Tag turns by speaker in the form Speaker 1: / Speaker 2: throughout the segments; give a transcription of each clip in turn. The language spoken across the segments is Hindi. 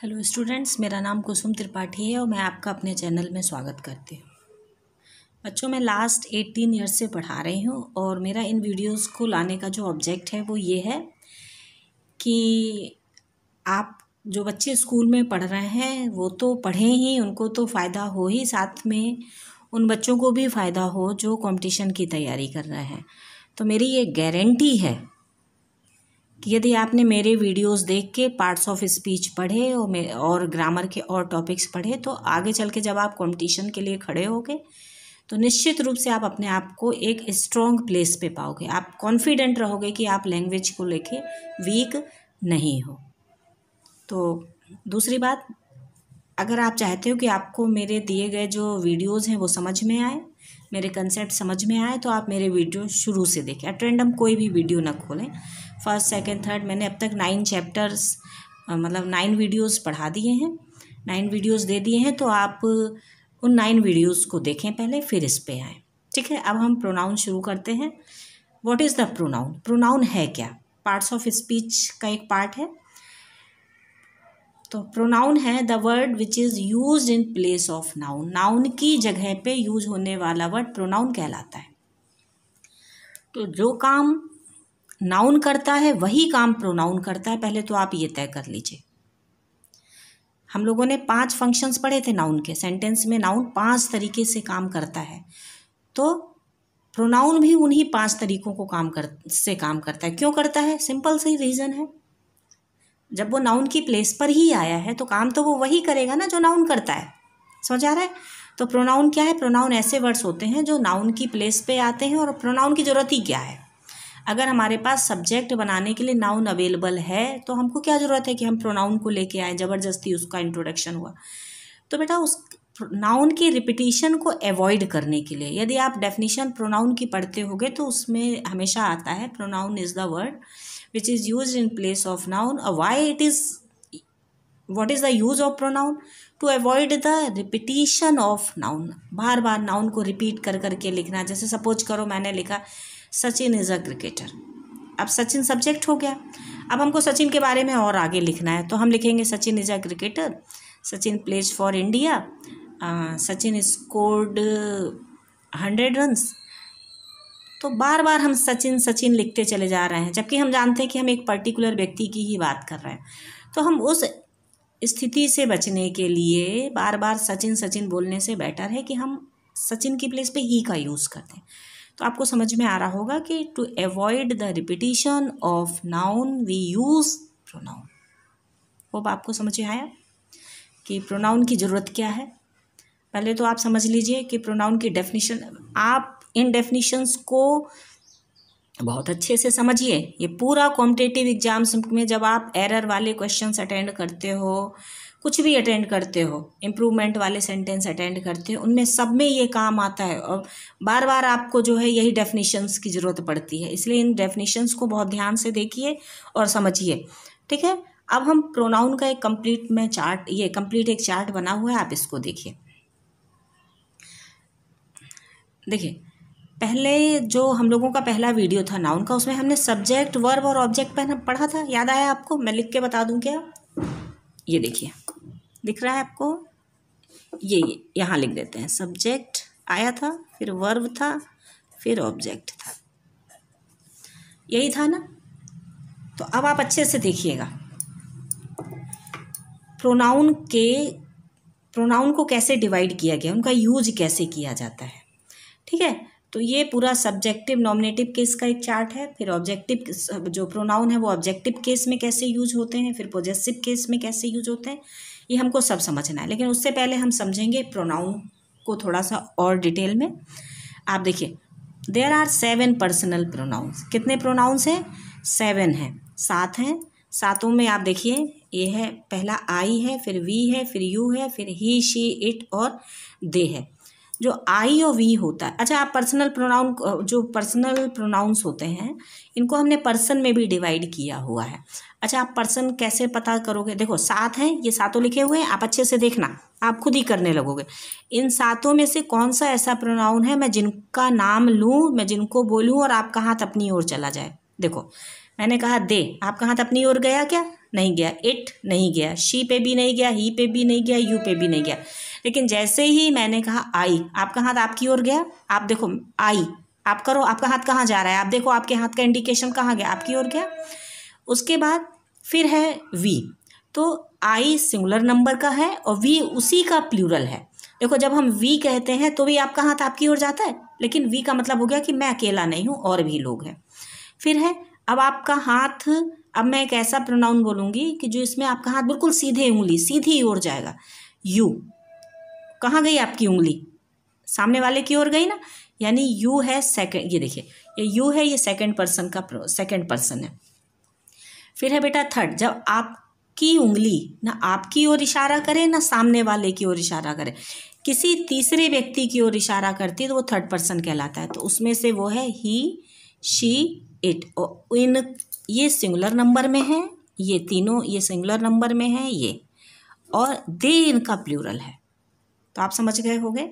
Speaker 1: हेलो स्टूडेंट्स, मेरा नाम कुसुम त्रिपाठी है और मैं आपका अपने चैनल में स्वागत करती हूँ। बच्चों, मैं लास्ट 18 ईयर्स से पढ़ा रही हूँ और मेरा इन वीडियोस को लाने का जो ऑब्जेक्ट है वो ये है कि आप जो बच्चे स्कूल में पढ़ रहे हैं वो तो पढ़ें ही, उनको तो फ़ायदा हो ही, साथ में उन बच्चों को भी फ़ायदा हो जो कंपटीशन की तैयारी कर रहे हैं। तो मेरी ये गारंटी है कि यदि आपने मेरे वीडियोस देख के पार्ट्स ऑफ स्पीच पढ़े और ग्रामर के और टॉपिक्स पढ़े तो आगे चल के जब आप कंपटीशन के लिए खड़े होगे तो निश्चित रूप से आप अपने आप को एक स्ट्रॉन्ग प्लेस पे पाओगे। आप कॉन्फिडेंट रहोगे कि आप लैंग्वेज को लेके वीक नहीं हो। तो दूसरी बात, अगर आप चाहते हो कि आपको मेरे दिए गए जो वीडियोस हैं वो समझ में आए, मेरे कंसेप्ट समझ में आए, तो आप मेरे वीडियो शुरू से देखें। एट रैंडम कोई भी वीडियो ना खोलें। फर्स्ट, सेकंड, थर्ड, मैंने अब तक 9 चैप्टर्स मतलब 9 वीडियोस पढ़ा दिए हैं, 9 वीडियोस दे दिए हैं। तो आप उन 9 वीडियोस को देखें पहले, फिर इस पे आएँ। ठीक है, अब हम प्रोनाउन शुरू करते हैं। What is the pronoun? Pronoun है क्या? पार्ट्स ऑफ स्पीच का एक पार्ट है। तो प्रोनाउन है the word which is used in place of noun. Noun की जगह पे यूज होने वाला वर्ड प्रोनाउन कहलाता है। तो जो काम नाउन करता है वही काम प्रोनाउन करता है। पहले तो आप ये तय कर लीजिए। हम लोगों ने 5 फंक्शंस पढ़े थे नाउन के। सेंटेंस में नाउन 5 तरीके से काम करता है, तो प्रोनाउन भी उन्हीं 5 तरीकों को काम करता है। क्यों करता है? सिंपल सी रीज़न है। जब वो नाउन की प्लेस पर ही आया है तो काम तो वो वही करेगा ना जो नाउन करता है। समझ आ रहा है? तो प्रोनाउन क्या है? प्रोनाउन ऐसे वर्ड्स होते हैं जो नाउन की प्लेस पे आते हैं। और प्रोनाउन की ज़रूरत ही क्या है? अगर हमारे पास सब्जेक्ट बनाने के लिए नाउन अवेलेबल है तो हमको क्या ज़रूरत है कि हम प्रोनाउन को लेके आए, ज़बरदस्ती उसका इंट्रोडक्शन हुआ। तो बेटा, उस नाउन की रिपीटिशन को अवॉइड करने के लिए यदि आप डेफिनेशन प्रोनाउन की पढ़ते होगे तो उसमें हमेशा आता है pronoun is the word which is used in place of noun. What is the use of pronoun? To avoid the repetition of noun. Bar bar noun को रिपीट कर करके लिखना। जैसे सपोज करो मैंने लिखा सचिन इज़ अ क्रिकेटर। अब सचिन सब्जेक्ट हो गया। अब हमको सचिन के बारे में और आगे लिखना है तो हम लिखेंगे Sachin is a cricketer, Sachin plays for India, Sachin scored 100 runs. तो बार बार हम सचिन सचिन लिखते चले जा रहे हैं, जबकि हम जानते हैं कि हम एक पर्टिकुलर व्यक्ति की ही बात कर रहे हैं। तो हम उस स्थिति से बचने के लिए बार बार सचिन सचिन बोलने से बेटर है कि हम सचिन की प्लेस पे ही का यूज़ करते हैं। तो आपको समझ में आ रहा होगा कि to avoid the repetition of noun we use pronoun. Hope आपको समझ में आया कि प्रोनाउन की ज़रूरत क्या है। पहले तो आप समझ लीजिए कि प्रोनाउन की डेफिनेशन, आप इन डेफिनेशंस को बहुत अच्छे से समझिए। ये पूरा कॉम्पिटिटिव एग्जाम्स में जब आप एरर वाले क्वेश्चंस अटेंड करते हो, कुछ भी अटेंड करते हो, इम्प्रूवमेंट वाले सेंटेंस अटेंड करते हो, उनमें सब में ये काम आता है। और बार बार आपको जो है यही डेफिनेशंस की ज़रूरत पड़ती है। इसलिए इन डेफिनेशंस को बहुत ध्यान से देखिए और समझिए। ठीक है, अब हम प्रोनाउन का एक कंप्लीट एक चार्ट बना हुआ है, आप इसको देखिए। देखिए, पहले जो हम लोगों का पहला वीडियो था नाउन का, उसमें हमने सब्जेक्ट, वर्ब और ऑब्जेक्ट पढ़ा था। याद आया आपको? मैं लिख के बता दूं क्या? ये देखिए, दिख रहा है आपको? ये यहाँ लिख देते हैं। सब्जेक्ट आया था, फिर वर्ब था, फिर ऑब्जेक्ट था। यही था ना? तो अब आप अच्छे से देखिएगा प्रोनाउन को कैसे डिवाइड किया गया, उनका यूज कैसे किया जाता है। ठीक है, तो ये पूरा सब्जेक्टिव नॉमिनेटिव केस का एक चार्ट है। फिर ऑब्जेक्टिव जो प्रोनाउन है वो ऑब्जेक्टिव केस में कैसे यूज होते हैं, फिर पॉजेसिव केस में कैसे यूज होते हैं, ये हमको सब समझना है। लेकिन उससे पहले हम समझेंगे प्रोनाउन को थोड़ा सा और डिटेल में। आप देखिए, देयर आर 7 पर्सनल प्रोनाउंस। कितने प्रोनाउंस हैं? 7 हैं, 7 हैं। 7 में आप देखिए, ये है पहला आई है, फिर वी है, फिर यू है, फिर ही, शी, इट और दे है। जो आई और वी होता है, अच्छा, आप जो पर्सनल प्रोनाउंस होते हैं इनको हमने पर्सन में भी डिवाइड किया हुआ है। अच्छा, आप पर्सन कैसे पता करोगे? देखो 7 हैं, ये 7 लिखे हुए हैं, आप अच्छे से देखना, आप खुद ही करने लगोगे। इन 7 में से कौन सा ऐसा प्रोनाउन है मैं जिनका नाम लूँ, मैं जिनको बोलूँ और आपका हाथ अपनी ओर चला जाए। देखो, मैंने कहा दे, आपका हाथ अपनी ओर गया क्या? नहीं गया, इट नहीं गया, शी पे भी नहीं गया, ही पे भी नहीं गया, यू पे भी नहीं गया। लेकिन जैसे ही मैंने कहा आई, आपका हाथ आपकी ओर गया, आप देखो आई, आप करो, आपका हाथ कहाँ जा रहा है, आप देखो आपके हाथ का इंडिकेशन कहाँ गया, आपकी ओर गया। उसके बाद फिर है वी, तो आई सिंगुलर नंबर का है और वी उसी का प्लूरल है। देखो जब हम वी कहते हैं तो भी आपका हाथ आपकी ओर जाता है, लेकिन वी का मतलब हो गया कि मैं अकेला नहीं हूँ और भी लोग हैं। फिर है अब आपका हाथ, अब मैं एक ऐसा प्रोनाउन बोलूँगी कि जो इसमें आपका हाथ बिल्कुल सीधे उंगली सीधी ओर जाएगा। यू, कहाँ गई आपकी उंगली, सामने वाले की ओर गई ना, यानी यू है सेकंड, ये देखिए ये यू है, ये सेकंड पर्सन का सेकंड पर्सन है। फिर है बेटा थर्ड, जब आपकी उंगली ना आपकी ओर इशारा करे ना सामने वाले की ओर इशारा करे, किसी तीसरे व्यक्ति की ओर इशारा करती है तो वो थर्ड पर्सन कहलाता है। तो उसमें से वो है ही, शी, इट, और इन ये सिंगुलर नंबर में है, ये तीनों ये सिंगुलर नंबर में है ये, और दे इनका प्लूरल है। तो आप समझ गए होंगे।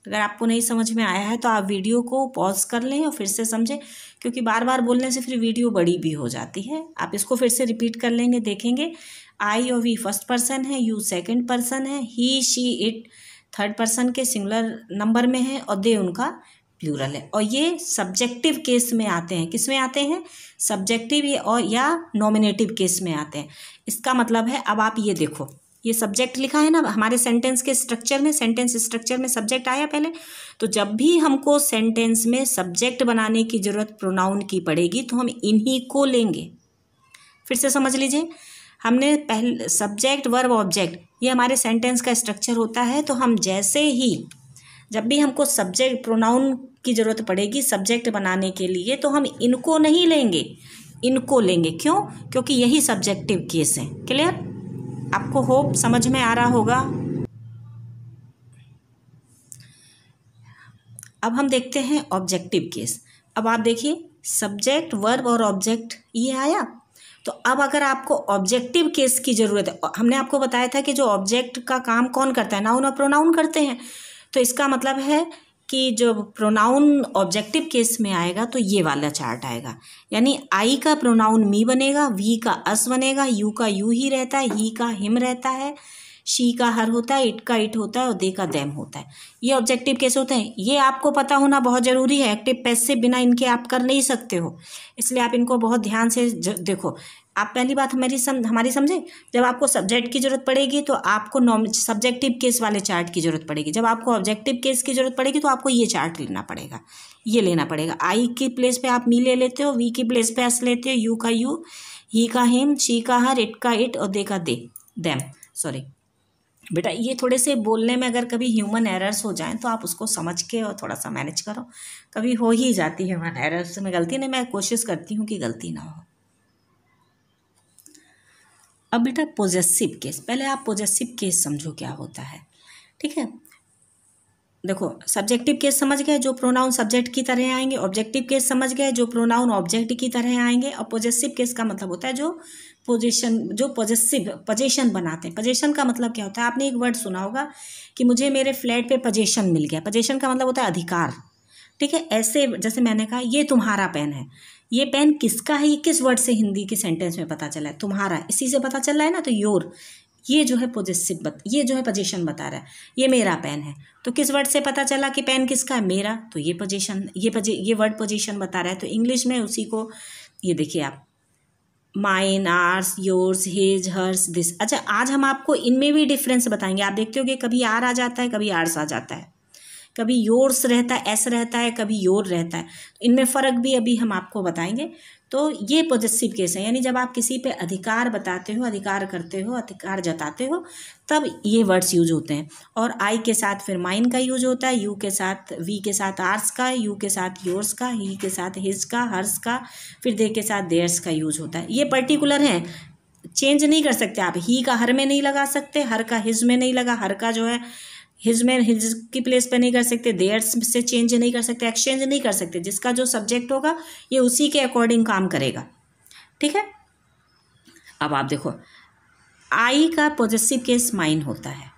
Speaker 1: अगर आपको नहीं समझ में आया है तो आप वीडियो को पॉज कर लें और फिर से समझें, क्योंकि बार बार बोलने से फिर वीडियो बड़ी भी हो जाती है। आप इसको फिर से रिपीट कर लेंगे, देखेंगे आई और वी फर्स्ट पर्सन है, यू सेकंड पर्सन है, ही, शी, इट थर्ड पर्सन के सिंगुलर नंबर में है और दे उनका प्लूरल है। और ये सब्जेक्टिव केस में आते हैं, किस में आते हैं, सब्जेक्टिव और या नॉमिनेटिव केस में आते हैं। इसका मतलब है, अब आप ये देखो, ये सब्जेक्ट लिखा है ना हमारे सेंटेंस के स्ट्रक्चर में, सेंटेंस स्ट्रक्चर में सब्जेक्ट आया पहले। तो जब भी हमको सेंटेंस में सब्जेक्ट बनाने की ज़रूरत प्रोनाउन की पड़ेगी तो हम इन्हीं को लेंगे। फिर से समझ लीजिए, हमने पहले सब्जेक्ट वर्ब ऑब्जेक्ट, ये हमारे सेंटेंस का स्ट्रक्चर होता है। तो हम जैसे ही जब भी हमको सब्जेक्ट प्रोनाउन की ज़रूरत पड़ेगी सब्जेक्ट बनाने के लिए, तो हम इनको नहीं लेंगे, इनको लेंगे। क्यों? क्योंकि यही सब्जेक्टिव केस है। क्लियर? आपको होप समझ में आ रहा होगा। अब हम देखते हैं ऑब्जेक्टिव केस। अब आप देखिए सब्जेक्ट वर्ब और ऑब्जेक्ट ये आया। तो अब अगर आपको ऑब्जेक्टिव केस की ज़रूरत है, हमने आपको बताया था कि जो ऑब्जेक्ट का काम कौन करता है, नाउन और प्रोनाउन करते हैं। तो इसका मतलब है कि जो प्रोनाउन ऑब्जेक्टिव केस में आएगा तो ये वाला चार्ट आएगा, यानी आई का प्रोनाउन मी बनेगा, वी का अस बनेगा, यू का यू ही रहता है, ही का हिम रहता है, शी का हर होता है, इट का इट होता है और दे का देम होता है। ये ऑब्जेक्टिव केस होते हैं। ये आपको पता होना बहुत ज़रूरी है। एक्टिव पैसिव बिना इनके आप कर नहीं सकते हो, इसलिए आप इनको बहुत ध्यान से देखो। आप पहली बात हमारी समझे, जब आपको सब्जेक्ट की ज़रूरत पड़ेगी तो आपको सब्जेक्टिव केस वाले चार्ट की ज़रूरत पड़ेगी। जब आपको ऑब्जेक्टिव केस की ज़रूरत पड़ेगी तो आपको ये चार्ट लेना पड़ेगा, ये लेना पड़ेगा। आई की प्लेस पे आप मी ले लेते हो, वी की प्लेस पे अस लेते हो, यू का यू, ही का हिम, शी का हर, इट का इट और दे का दे देम। सॉरी बेटा, ये थोड़े से बोलने में अगर कभी ह्यूमन एरर्स हो जाएं तो आप उसको समझ के और थोड़ा सा मैनेज करो। कभी हो ही जाती है ह्यूमन एरर्स में गलती, नहीं मैं कोशिश करती हूँ कि गलती ना हो। अब बेटा पोजेसिव केस, पहले आप पोजेसिव केस समझो क्या होता है। ठीक है, देखो सब्जेक्टिव केस समझ गए, जो प्रोनाउन सब्जेक्ट की तरह आएंगे। ऑब्जेक्टिव केस समझ गए, जो प्रोनाउन ऑब्जेक्ट की तरह आएंगे। और पोजेसिव केस का मतलब होता है जो पोजेशन बनाते हैं। पोजेशन का मतलब क्या होता है, आपने एक वर्ड सुना होगा कि मुझे मेरे फ्लैट पे पोजेशन मिल गया। पोजेशन का मतलब होता है अधिकार। ठीक है, ऐसे जैसे मैंने कहा ये तुम्हारा पेन है, ये पेन किसका है, ये किस वर्ड से हिंदी के सेंटेंस में पता चला है, तुम्हारा, इसी से पता चल रहा है ना। तो योर, ये जो है पोजेसिव ये जो है पोजीशन बता रहा है, ये मेरा पेन है। तो किस वर्ड से पता चला कि पेन किसका है, मेरा, तो ये पोजीशन, ये वर्ड पोजीशन बता रहा है। तो इंग्लिश में उसी को ये देखिए आप, mine, ours, yours, his, hers, this. अच्छा, आज हम आपको इनमें भी डिफरेंस बताएंगे। आप देखते हो कि कभी आर आ जाता है, कभी आर्स आ जाता है, कभी योर्स रहता है, एस रहता है, कभी योर रहता है। इनमें फ़र्क भी अभी हम आपको बताएंगे। तो ये पॉजिटिव केस है, यानी जब आप किसी पे अधिकार बताते हो, अधिकार करते हो, अधिकार जताते हो, तब ये वर्ड्स यूज होते हैं। और आई के साथ फिर माइन का यूज होता है, यू के साथ, वी के साथ आर्स का, यू के साथ योर्स का, ही के साथ हिज का, हर्स का, फिर दे के साथ देयर्स का यूज होता है। ये पर्टिकुलर है, चेंज नहीं कर सकते आप। ही का हर में नहीं लगा सकते, हर का हिज में नहीं लगा, हर का जो है हिज में हिज की प्लेस पे नहीं कर सकते, देयर्स से चेंज नहीं कर सकते, एक्सचेंज नहीं कर सकते। जिसका जो सब्जेक्ट होगा ये उसी के अकॉर्डिंग काम करेगा। ठीक है, अब आप देखो आई का पॉजिटिव केस माइन होता है,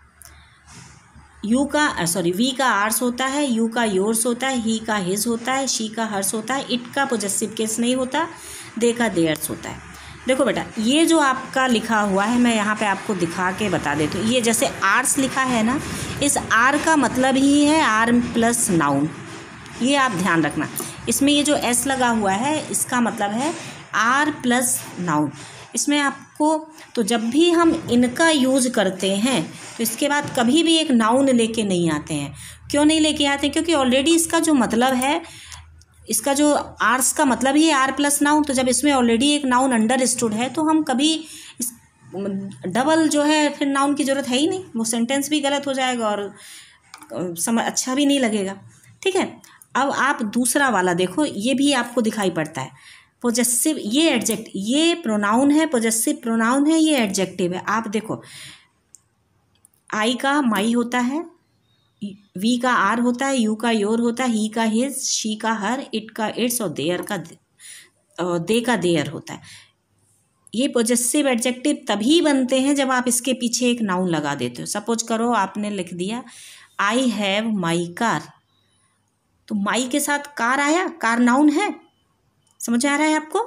Speaker 1: वी का आर्स होता है, यू का योर्स होता है, ही का हिज होता है, शी का हर्स होता है, इट का पॉजिटिव केस नहीं होता, दे का देयर्स होता है। देखो बेटा, ये जो आपका लिखा हुआ है मैं यहाँ पे आपको दिखा के बता देती हूँ। ये जैसे आर्स लिखा है ना, इस आर का मतलब ही है आर प्लस नाउन, ये आप ध्यान रखना। इसमें ये जो एस लगा हुआ है इसका मतलब है आर प्लस नाउन। इसमें आपको, तो जब भी हम इनका यूज करते हैं तो इसके बाद कभी भी एक नाउन लेके नहीं आते हैं। क्यों नहीं लेके आते हैं? क्योंकि ऑलरेडी इसका जो मतलब है, इसका जो आर्स का मतलब ही आर प्लस नाउन, तो जब इसमें ऑलरेडी एक नाउन अंडरस्टूड है तो हम कभी इस डबल जो है फिर नाउन की ज़रूरत है ही नहीं। वो सेंटेंस भी गलत हो जाएगा और समझ अच्छा भी नहीं लगेगा। ठीक है, अब आप दूसरा वाला देखो, ये भी आपको दिखाई पड़ता है पोजेसिव, ये एडजेक्ट, ये प्रोनाउन है, पोजेसिव प्रोनाउन है, ये एडजेक्टिव है। आप देखो, आई का माई होता है, वी का आर होता है, यू का योर होता है, ही का हिज, शी का हर, इट का इट्स और देयर का दे का देयर होता है। ये पोजेसिव एडजेक्टिव तभी बनते हैं जब आप इसके पीछे एक नाउन लगा देते हो। सपोज करो आपने लिख दिया आई हैव माई कार, तो माई के साथ कार आया, कार नाउन है। समझ आ रहा है आपको?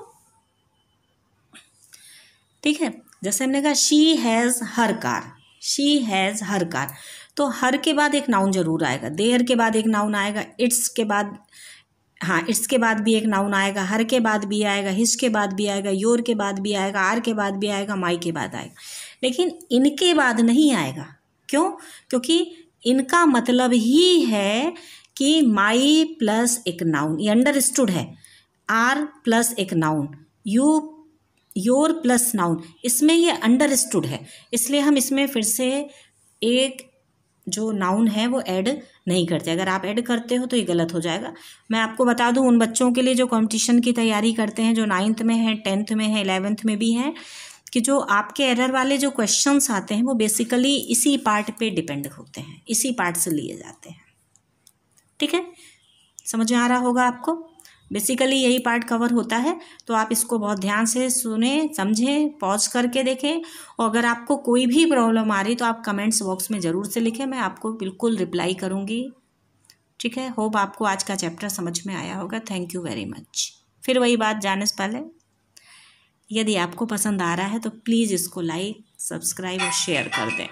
Speaker 1: ठीक है, जैसे हमने कहा she has her car, she has her car, तो हर के बाद एक नाउन जरूर आएगा, देयर के बाद एक नाउन आएगा, इट्स के बाद, हाँ इट्स के बाद भी एक नाउन आएगा, हर के बाद भी आएगा, हिज के बाद भी आएगा, योर के बाद भी आएगा, आर के बाद भी आएगा, माई के बाद आएगा, लेकिन इनके बाद नहीं आएगा। क्यों? क्योंकि इनका मतलब ही है कि माई प्लस एक नाउन, ये अंडरस्टूड है, आर प्लस एक noun, you your plus noun, इसमें ये अंडरस्टूड है, इसलिए हम इसमें फिर से एक जो नाउन है वो ऐड नहीं करते। अगर आप ऐड करते हो तो ये गलत हो जाएगा। मैं आपको बता दूं उन बच्चों के लिए जो कंपटीशन की तैयारी करते हैं, जो 9th में हैं, 10th में हैं, 11th में भी हैं, कि जो आपके एरर वाले जो क्वेश्चंस आते हैं वो बेसिकली इसी पार्ट पे डिपेंड होते हैं, इसी पार्ट से लिए जाते हैं। ठीक है, समझ में आ रहा होगा आपको? बेसिकली यही पार्ट कवर होता है, तो आप इसको बहुत ध्यान से सुने, समझें, पॉज करके देखें, और अगर आपको कोई भी प्रॉब्लम आ रही तो आप कमेंट्स बॉक्स में ज़रूर से लिखें, मैं आपको बिल्कुल रिप्लाई करूँगी। ठीक है, होप आपको आज का चैप्टर समझ में आया होगा। Thank you very much. फिर वही बात, जाने से पहले यदि आपको पसंद आ रहा है तो प्लीज़ इसको लाइक, सब्सक्राइब और शेयर कर दें।